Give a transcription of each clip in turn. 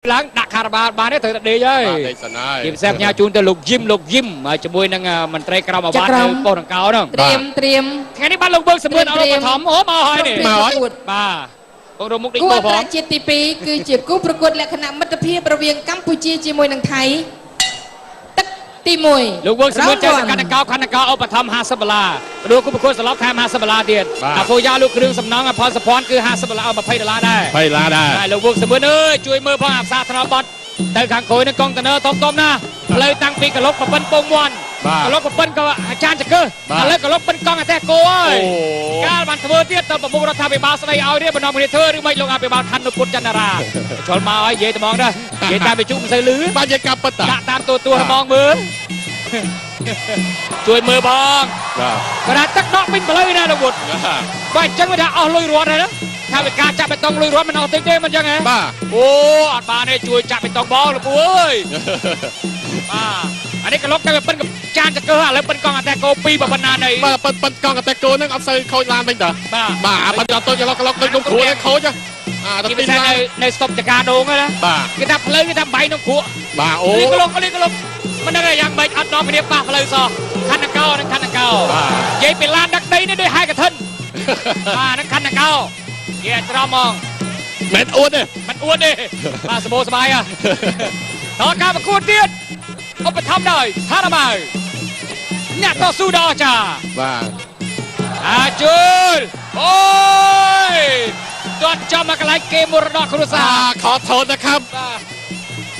ឡើងដាក់ខារ៉ាបាល់បានទេត្រូវតែដេកហើយជាពិសេសផ្ញើជូនទៅលោកយឹមជាមួយនឹងមន្ត្រីក្រមអាវ៉ាត់នៅប៉ុស្តិ៍ដង្កោហ្នឹងត្រៀមថ្ងៃនេះបានលោកវើកសម្បឿនអរបឋមអូមកហើយនេះមកហើយបាទគោរមុខដូចគូបងប្រជាតិទី2គឺជាគូប្រកួតលក្ខណៈមិត្តភាពរវាងកម្ពុជាជាមួយនឹងថៃទឹកទី1លោកវើកសម្បឿនចេះសកម្មកោខណ្ឌកោឧបត្ថម្ភ$50ព្រោះគូប្រកួតសន្លប់ថែម$50ទៀតអាពូយ៉ាលោកគ្រឿងសំណង់ផលសុភ័ណ្ឌគឺ$50$20ដែរ$20ដែរលោកវើកសម្បឿនអើយជួយមើលផងអាផ្សារថ្នល់បត់ទៅខាងក្រោយនឹងកុងតឺន័រធំណាផ្លូវតាំងពីកលុកប្រពន្ធពងមាន់កលុកប្រពន្ធក៏អាចារ្យចកើឥឡូវកលុកពិនកង់អតេះគោហើយកាលបានធ្វើទៀតទៅប្រមុខរដ្ឋាភិបាលស្ដីឲ្យនេះបណ្ដំគ្នាធ្វើឬមិនលោកអភិបាលខណ្ឌនុពុតចន្ទរាជល់មកហើយនិយាយត្មងដែរនិយាយតាមវិទ្យុមិនសូវលឺបាទនិយាយកាប់ពិតដាក់តាមទូរហ្មងមើលជួយមើលបងបាទគាត់ថាទឹកដកពេញផ្លូវណាលោកពុតបើអញ្ចឹងវាថាអស់លុយរត់ហើយណាថាវិការចាក់បេតុងលុយរត់មិនអស់តិចទេមិនអញ្ចឹងហ៎បាទអូអត់បានទេជួយចាក់បេតុងបងលោកពូអើយបាទអានេះកលុកតែប៉ិនចានចកើឥឡូវប៉ិនកង់អតេះគោ2ប៉ុណ្ណានៃបាទប៉ិនកង់អតេះគោហ្នឹងអត់សូវខូចឡានវិញតើបាទអាប៉ិនអត់ទៅកលុកដូចនំគ្រួខូចអាទៅទីនៅស្តុបចកាដូងណាបាទគេថាផ្លូវគេថាបាយនំគ្រួបាទអូកលុកមិនដឹងយ៉ាងម៉េចអត់នាំគ្នាប៉ះផ្លូវសោះខណ្ឌកោនិងខណ្ឌកោនិយាយពីឡានដឹកដីនេះដូចហែកឋិនបាទនឹងខណ្ឌកោនិយាយត្រង់ហ្មងមិនអួតទេមិនអួតទេបាទសបោសបាយហ៎តើការប្រកួតទៀតឧបត្ថម្ភដោយថារ៉ាម៉ៅអ្នកតស៊ូដល់ចាបាទជូលអូយទាត់ចំមកកន្លែងគេមរតកគ្រួសារខកថតนะครับបាទ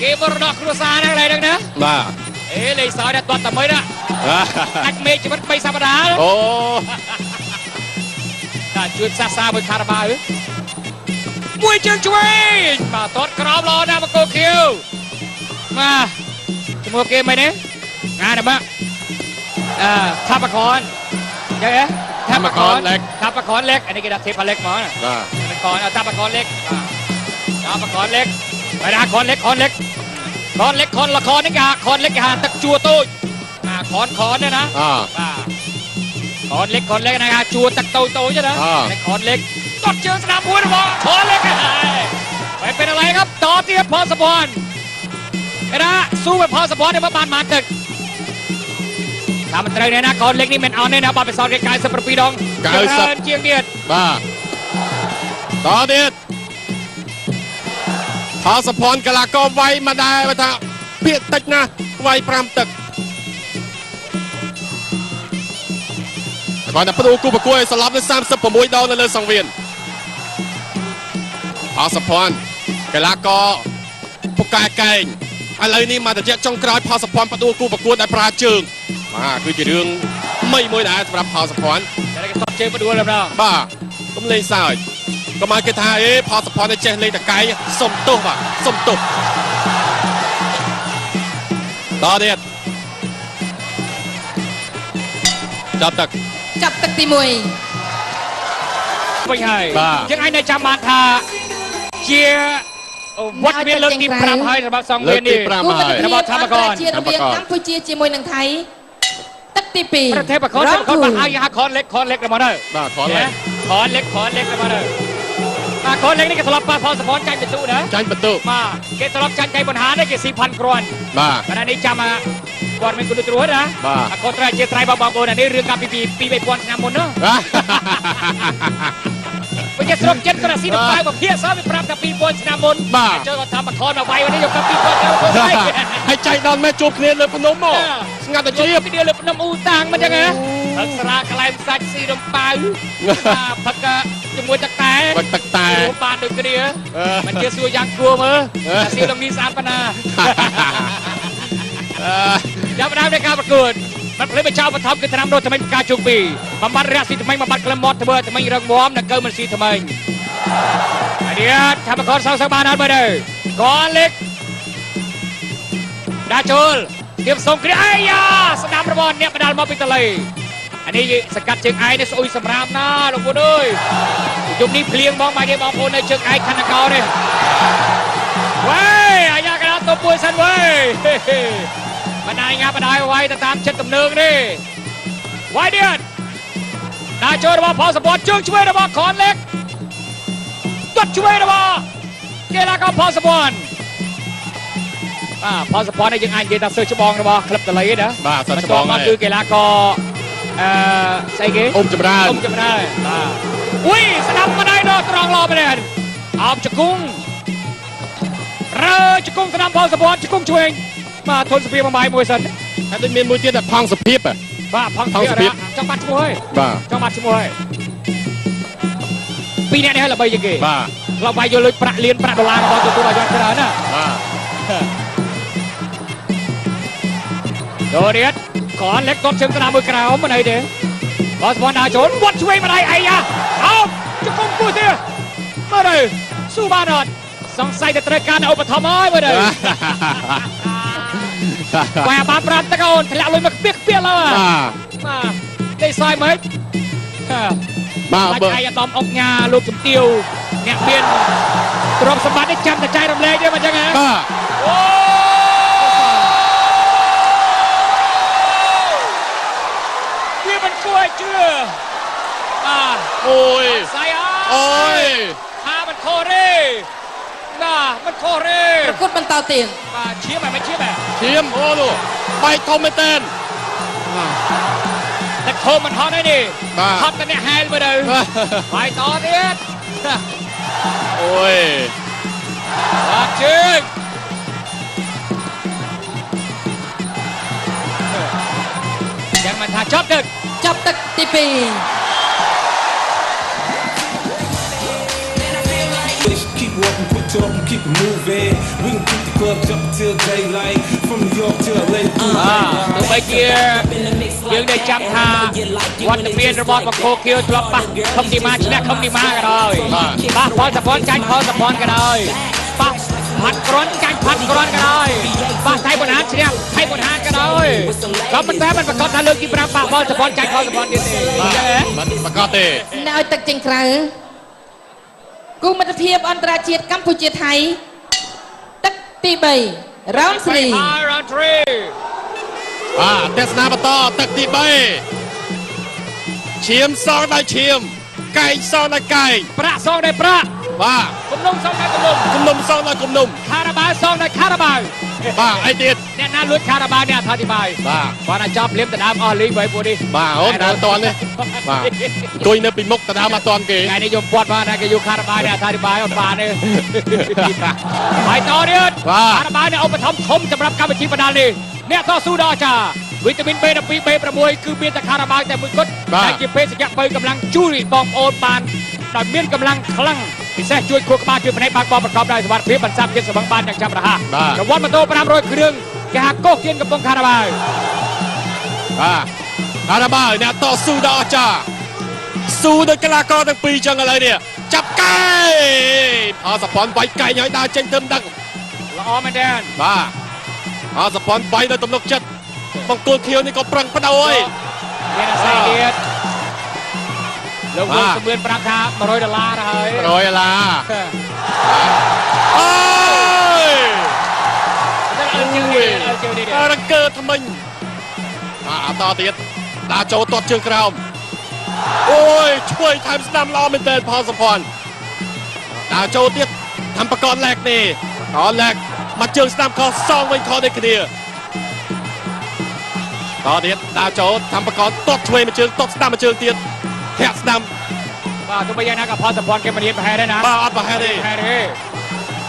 គេមរតកគ្រួសារហ្នឹងឡើយហ្នឹងណាបាទអេលេខសោយដល់ទាត់តែមិនណាដាច់មេឃជីវិត3សប្តាហ៍អូតែជួយសាសាមួយខារ៉ាបាវមួយជើងឆ្វេងបាទទាត់ក្រោមល្អណាស់មកគោខៀវបាទជាមួយគេមិនទេងាណាបាទថាបកនចឹងហ៎ថាបកនលេខអានេះគេដាក់ទេពលេខហ្មងបាទថាបកនលេខថាបកនលេខបើថាខនលេខខនលខនេះគេខនលេខគេហៅទឹកជួតូចខននេះណាបាទខនលេខណាជួទឹកតូចទេណាខនលេខតត់ជើងស្នាមមួយរបស់ខនលេខហើយเป็นอะไรครับต่อទៀតផលសភ័ណ្ឌគេថាស៊ូvớiផលសភ័ណ្ឌនេះមកបានមកទឹកតាមមិនត្រូវទេណាខនលេខនេះមិនអន់ទេណាបាត់បិសោតគេ97ដង90ជាងទៀតបាទតទៀតផលសភ័ណ្ឌកីឡាករវាយមកដែរបើថាពាក្យតិចណាស់វាយ5ទឹកគាត់តែផ្ដួលគូប្រកួតឲ្យស្លាប់ទៅ36ដងនៅលើសង្វៀនផលសភ័ណ្ឌកីឡាករពូកែកែងឥឡូវនេះមកត្រជាក់ចុងក្រោយផលសភ័ណ្ឌផ្ដួលគូប្រកួតដែលប្រើជើងបាទគឺជារឿងមួយដែរសម្រាប់ផលសភ័ណ្ឌតែគេតត់ជើងផ្ដួលម្ដងបាទកុំលេងសើចកុំឲ្យគេថាអេផលសភ័ណ្ឌតែចេះលេងតកែសុំទោសបាទសុំទោសតទៀតចាប់ទឹកទី1វិញហើយយើងអាចនៅចាំបានថាជាវត្តមានលើកទី5ហើយសម្រាប់សង្វៀននេះរបស់ថាបកនជាតិរវាងកម្ពុជាជាមួយនឹងថៃទឹកទី2ប្រទេសបកនបានហើយហៅខនលេខរបស់នៅបាទខនលេខរបស់នៅបាទខនលេខនេះគេធ្លាប់ប៉ះផលសភ័ណ្ឌចាញ់បន្ទុណាចាញ់បន្ទុបាទគេធ្លាប់ចាញ់ចៃប៊ុនហានគេស៊ីផាន់គ្រាន់បាទអានេះចាំគាត់មានគុណត្រួតណាបាទគាត់ត្រូវជាត្រៃបងប្អូនអានេះរឿងកាលពី2000ឆ្នាំមុនណាបើគេស្រុកចិត្តគាត់អាស៊ីទៅប៉ៅមកភាសាវាប្រាប់តែ2000ឆ្នាំមុនចូលគាត់ថាបខនមកវាយនេះយកកាល2000ឆ្នាំមុនហើយចៃដល់មែនជួបគ្នាលើភ្នំមកស្ងាត់តែជ្រាបគ្នាលើភ្នំអ៊ូតាំងមិនចឹងហ៎ទឹកស្រាកន្លែងសាច់ស៊ីរំប៉ៅផឹកជាមួយទឹកតែបានដូចគ្នាមិនជាសួរយ៉ាងគួរមើលអាស៊ីលំនេះស្អាតប៉ុណ្ណាចាប់ដើមនៃការប្រកួតបាត់ភ្លេចបចោបឋមគឺឆ្នាំរត់ថ្មីផ្កាជុំពីបំបត្តិរះស៊ីថ្មីបំបត្តិក្លឹមមាត់ធ្វើថ្មីរឹងមាំនិងកើមិនស៊ីថ្មីហើយទៀតថាបកនសងសឹកបានអត់មើលទៅកលេខដាចូលទៀបសុំគ្រាអាយ៉ាស្ដាប់របស់អ្នកបដាល់មកពីតលេអានេះសកាត់ជើងឯងនេះស្អុយសម្រាមណាលោកពុនអើយជុំនេះភ្លៀងបងបាយបងប្អូននៅជើងឯងខណ្ឌកោនេះវ៉េអាយ៉ាកណ្ដាលទៅពួយសិនវ៉េបណ្ដាញងាបណ្ដាយវាយទៅតាមចិត្តទំនើងនេះវាយទៀតដាចូលរបស់ផលសពតជើងឆ្វេងរបស់ខនលេខទាត់ឆ្វេងរបស់កីឡាករផលសពត พอสปอนเนี่ยยังอ่านเกตาเซอร์ชบองนะบอคลับตะเลยนะ បាទសិនច្បង มา ហើយ คือกีฬาก็ใส่เก๋ អ៊ុំចម្រើន จะไม่ได้อุ้ยสนับมาได้เนาะตรองรอไปเลยเอาจะกุ้งจะกุ้งสนับพอสปอนจะกุ้งช่วยมาทนสปีดมาใหม่มวยสัน ហើយដូចមានមួយទៀតតែផង់សុភាព บ้าพัง พังสปีด จังบัดช่วย បាទ จังบัดช่วยปีนี้เนี่ยเราไปยังไง បាទ เราไปโยนเลยประเลียนประดอลลาร์บอลตัวย้อนเจริญนะ បាទ โดเรียดก่อนเล็กต้นเชิงสนามมือกราวมาไหนเด้บอสบอลดาโจนวัดช่วยมาไหนไอ้ยะเอาจะกุ้งกูเสียมาเลยสู้บ้านนอดสองไซด์แต่ตระการเอาปฐมอ้อยมาเลยแหวบาปรันตะโกนทะเลลอยมาเปียกแล้วอ่ะมาได้ซอยไหม បាទ បា បើ ច់ឯកឧត្តមអុកញ៉ាលោកជំទាវអ្នកមានទ្រព្យសម្បត្តិនេះចាំតែចែករំលែកទេមកចឹងហ៎ បាទ អូវាមិនគួរឲ្យជឿបាទ អូយ ស្អីអើ អូយ ថាមិនខុសទេបាទមិនខុសទេ ប្រកួតបន្តទៀត បាទឈាមមិនឈាមហ៎ ឈាមអូនោះបែកធំមែនតើ តែខុសមិនហត់ទេនេះ បាទ ហត់តែអ្នកហែលមើលទៅបាយតទៀត អូយ បាទជើងយ៉ាងមិនថាចប់ទឹក ចាប់ទឹកទី Keep walking, quick talking, keep it moving. We can keep the club jumping till daylight. From New York to LA. ទោះបីជាយើងได้ចាំថាវត្តមានរបស់បង្គោលខៀវធ្លាប់ប៉ះខំទីម៉ាឈ្នះខំទីម៉ាក៏ដោយប៉ះផលសពនចាញ់ផលសពនក៏ដោយប៉ះផាត់ក្រន់ចាញ់ផាត់ក្រន់ក៏ដោយប៉ះថៃបុនហានឈ្នះថៃបុនហានក៏ដោយក៏ប៉ុន្តែมันប្រកាសថាលើកទី5ប៉ះផលសពនចាញ់ផលសពនទៀតទេអញ្ចឹងហ៎ មិនប្រកាសទេ 2អ្នកឲ្យទឹកចេញក្រៅគូមិត្តភាពអន្តរជាតិកម្ពុជាថៃទឹកទី3 round 3 round 3 បាទទស្សនាបន្តទឹកទី3ឈាមសងដោយឈាមកែងសងដោយកែង ប្រាក់សងដោយប្រាក់ បាទ គំនុំសងដោយគំនុំ គំនុំសងដោយគំនុំ ខារ៉ាបាវសងដោយខារ៉ាបាវ បាទអីទៀត អ្នកណាលួចខារ៉ាបាវអ្នកអធិប្បាយ បាទ គាត់អាចចាប់លៀមដណ្ដើមអស់លីងໄວពួកនេះ បាទអូនដើរតន់នេះបាទអង្គុយនៅពីមុខដដើមអត់តន់គេ ថ្ងៃនេះយំពាត់បានតែគេយកខារ៉ាបាវអ្នកអធិប្បាយអត់បានទេបាយតទៀតខារ៉ាបាវអ្នកឧបត្ថម្ភធំសម្រាប់កម្មវិធីបណ្ដាលនេះអ្នកតស៊ូដល់ចាវីតាមីន B12 B6 គឺមានតែខារ៉ាបាវតែមួយគត់ដែលជាភេសជ្ជៈបើកម្លាំងជួយបងប្អូនបានដោយមានកម្លាំងខ្លាំងពិសេសជួយខួរក្បាលជួយផ្នែកបាក់បោប្រកបដោយសុវត្ថិភាពបន្សាបជាតិសម្បត្តិបានយ៉ាងឆាប់រហ័សរង្វាន់ម៉ូតូ500គ្រឿងគេហៅកោះគៀនកំពង់ខារ៉ាបាវ បាទខារ៉ាបាវអ្នកតស៊ូដល់អស្ចារ្យស៊ូដោយកីឡាករទាំងពីរចឹងឥឡូវនេះចាប់កែផលសពនវាយកែងឲ្យដើរចេញទៅមិនដឹង ល្អមែនទេ បាទផលសពនវាយនៅទំនុកចិត្តបង្គោលខៀវនេះក៏ប្រឹងបដូរហើយ មានអាស័យទៀតលោកលោកសម្បឿនប្រាប់ថា$100ទៅហើយ 100ដុល្លារអូយ តែអើជើងនេះអើជើងនេះ រង្គើថ្មិញបាទអត់តទៀតដើរចូលទាត់ជើងក្រោមអូយឆ្វេងថែមស្ដាំល្អមែនទែនផលសពនដើរចូលទៀតធ្វើប្រកបលែកនេះកលែកមកជើងស្ដាំខុសសងវិញខុសដូចគ្នាតទៀតដើរចូលធ្វើប្រកបទាត់ឆ្វេងមួយជើងទាត់ស្ដាំមួយជើងទៀតធាក់ស្ដាំ បាទទោះបីយ៉ាងណាក៏ផលសម្ព័ន្ធគេមិនរៀនប្រហែលដែរណា បាទអត់ប្រហែលទេ ប្រហែលទេ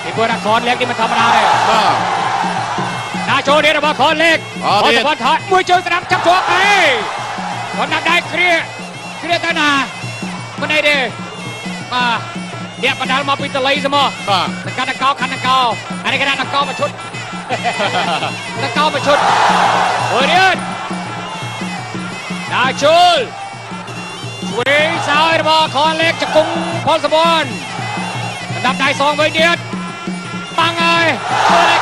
ពីព្រោះថាខនលេខនេះមិនធម្មតាទេ បាទ ណាចូលនេះរបស់ខនលេខ អត់ទេ ផលសម្ព័ន្ធថតមួយជើងស្ដាំចាប់ជាប់អេគាត់ដាក់ដៃគ្រាទៅណាមិនអីទេបាទអ្នកបណ្ដាលមកពីតលៃសមក បាទ សកាត់តកោខណ្ឌតកោអានេះគេដាក់តកោមកឈុតតកោមកឈុតអូរៀនដាក់ជូលឆ្វេងសោយរបស់ខនលេខចង្គង់ផលសម្ព័ន្ធសម្រាប់ដៃសងវិញទៀតបាំងហើយធ្វើឲ្យ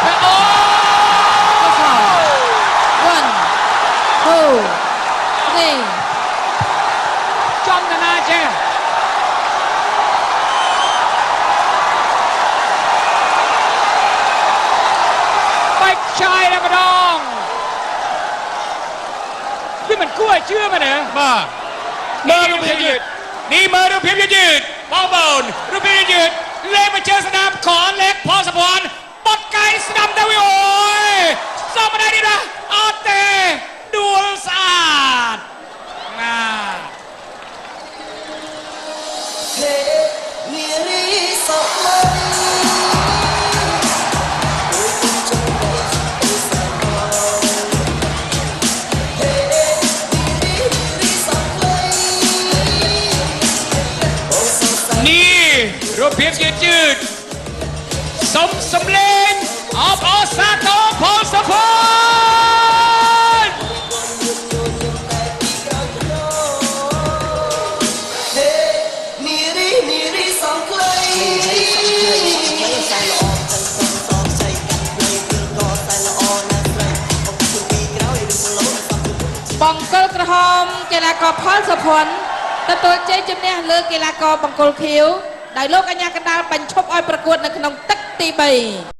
អូ 1 2 3 ចំតាណាចេះបាច់ឆាយតែម្ដងវាមិនគួរឲ្យជឿមែនទេ បាទមើលរូបភាពយឺត នេះមើលរូបភាពយឺតបងប្អូនរូបភាពយឺតលេខមកជើងស្ដាំខនលេខផលសម្ព័ន្ធបត់កែងស្ដាំទៅអូយ សងម្ដាយនេះណាអត់ទេដួលស្អាតណា នារីសុខមន នេះរូបភាពយឺតសុំសំលេងអបអរសាទរផលសុភ័ណ្ឌ នារីសុខខ្លីសាយល្អទាំងសងស្អីព្រៃគឺក៏សាយល្អណាស់ស្រីអបគុណពីក្រោយឬឡូនសំគុណ បង្គោលក្រហមកីឡាករផលសុភ័ណ្ឌទទួលជ័យជំនះលើកីឡាករបង្គោលខៀវដោយលោកអញ្ញាកណ្ដាលបញ្ឈប់ឲ្យប្រកួតនៅក្នុងទឹកទី3